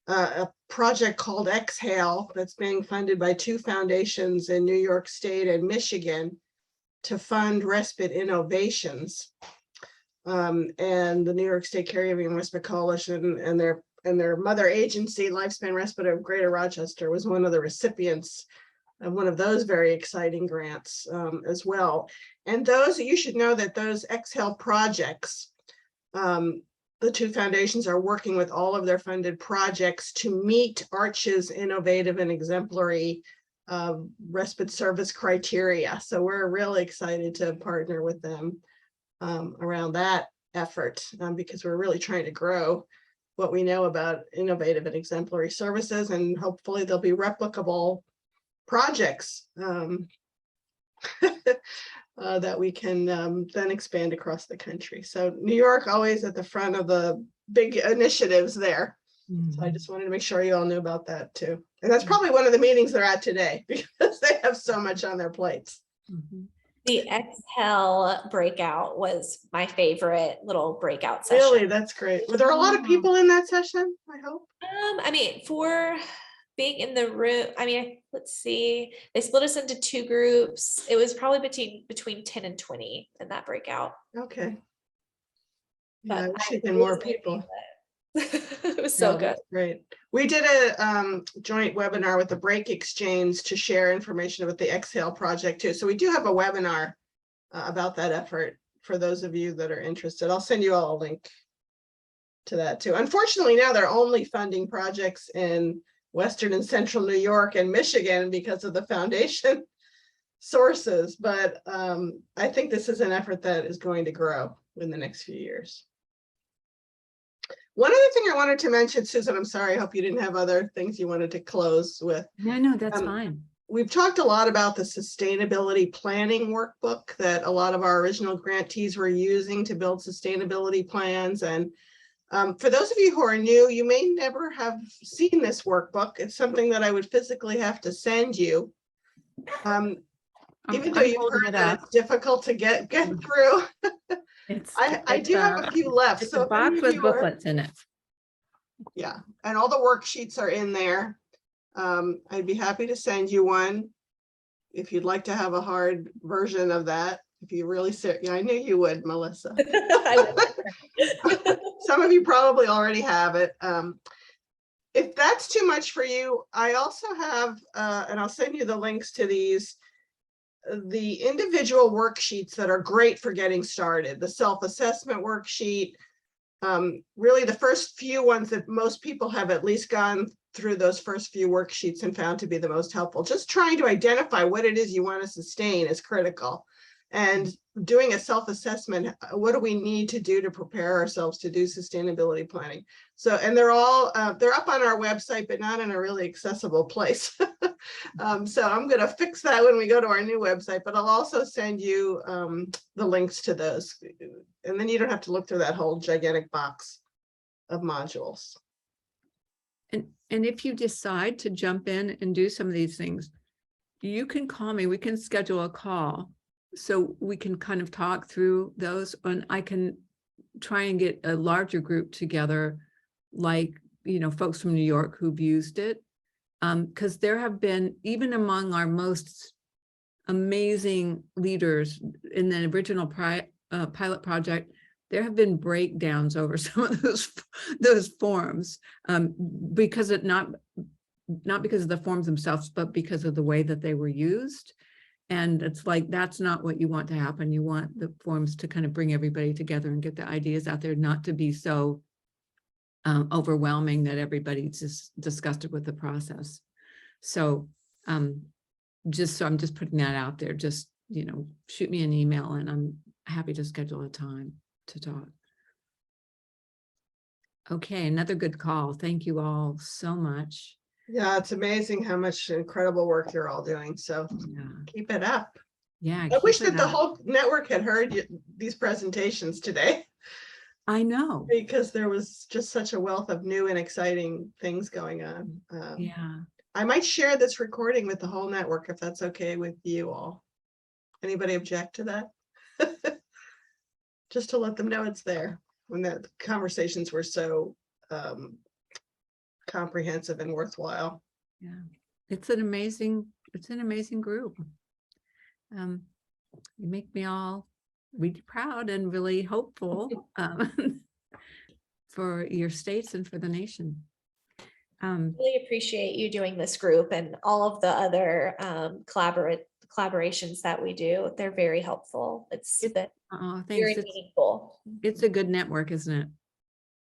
a project called Exhale that's being funded by 2 foundations in New York State and Michigan to fund respite innovations. And the New York State Caregiving and Respite Coalition and their mother agency, Lifespan Respite of Greater Rochester, was one of the recipients of one of those very exciting grants as well. And those, you should know that those Exhale projects, the 2 foundations are working with all of their funded projects to meet ARCH's innovative and exemplary respite service criteria. So we're really excited to partner with them around that effort because we're really trying to grow what we know about innovative and exemplary services, and hopefully there'll be replicable projects that we can then expand across the country. So New York always at the front of the big initiatives there. So I just wanted to make sure you all knew about that too. And that's probably one of the meetings they're at today because they have so much on their plates. The Exhale breakout was my favorite little breakout session. Really, that's great. Were there a lot of people in that session, I hope? I mean, for being in the room, I mean, let's see, they split us into 2 groups. It was probably between 10 and 20 in that breakout. Okay. But Yeah, I wish I there'd been more really people. it was so No, good. that's great. We did a joint webinar with the Break Exchange to share information about the Exhale project too. So we do have a webinar about that effort for those of you that are interested. I'll send you all a link to that too. Unfortunately, now they're only funding projects in Western and Central New York and Michigan because of the foundation sources. But I think this is an effort that is going to grow in the next few years. One other thing I wanted to mention, Susan, I'm sorry, I hope you didn't have other things you wanted to close with. No, that's fine. We've talked a lot about the sustainability planning workbook that a lot of our original grantees were using to build sustainability plans. And for those of you who are new, you may never have seen this workbook. It's something that I would physically have to send you. Even though you've heard that it's difficult to get through. I do have a few left. It's so a box with booklets in it. Yeah, and all the worksheets are in there. I'd be happy to send you one if you'd like to have a hard version of that. If you really sit, yeah, I knew you would, Melissa. Some of you probably already have it. If that's too much for you, I also have, and I'll send you the links to these, the individual worksheets that are great for getting started. The self-assessment worksheet, really the first few ones that most people have at least gone through those first few worksheets and found to be the most helpful. Just trying to identify what it is you want to sustain is critical. And doing a self-assessment, what do we need to do to prepare ourselves to do sustainability planning? So, and they're all, they're up on our website, but not in a really accessible place. So I'm going to fix that when we go to our new website, but I'll also send you the links to those. And then you don't have to look through that whole gigantic box of modules. And if you decide to jump in and do some of these things, you can call me. We can schedule a call so we can kind of talk through those, and I can try and get a larger group together, like, you know, folks from New York who've used it. Because there have been, even among our most amazing leaders in the original pilot project, there have been breakdowns over some of those forms because it not because of the forms themselves, but because of the way that they were used. And it's like, that's not what you want to happen. You want the forms to kind of bring everybody together and get the ideas out there, not to be so overwhelming that everybody's just disgusted with the process. So I'm just putting that out there. Just, you know, shoot me an email and I'm happy to schedule a time to talk. Okay, another good call. Thank you all so much. Yeah, it's amazing how much incredible work you're all doing. So Yeah. keep it up. Yeah. I wish keep that it the up. whole network had heard these presentations today, I know. because there was just such a wealth of new and exciting things going on. Yeah. I might share this recording with the whole network if that's okay with you all. Anybody object to that? Just to let them know it's there, when the conversations were so comprehensive and worthwhile. Yeah. It's an amazing group. You make me all really proud and really hopeful for your states and for the nation. Really appreciate you doing this group and all of the other collaborations that we do. They're very helpful. It's been Oh, very thanks. meaningful. It's a good network, isn't it?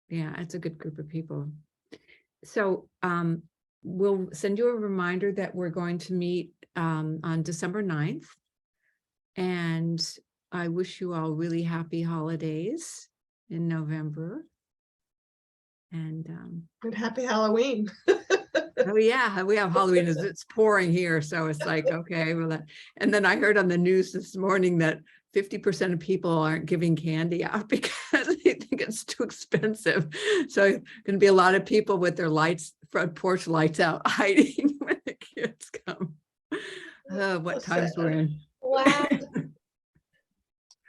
Yeah, it's a good group of people. So we'll send you a reminder that we're going to meet on December 9th. And I wish you all really happy holidays in November. And Happy Halloween. oh yeah, we have Halloween. It's pouring here, so it's like, okay, well, and then I heard on the news this morning that 50% of people aren't giving candy out because they think it's too expensive. So going to be a lot of people with their front porch lights out, hiding when the kids come. What So times we're sad. in. Wow.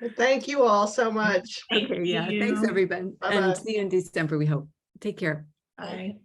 Well, thank you all so much. Okay, yeah, thanks you. everybody. Bye-bye. And see you in December, we hope. Take care. Bye.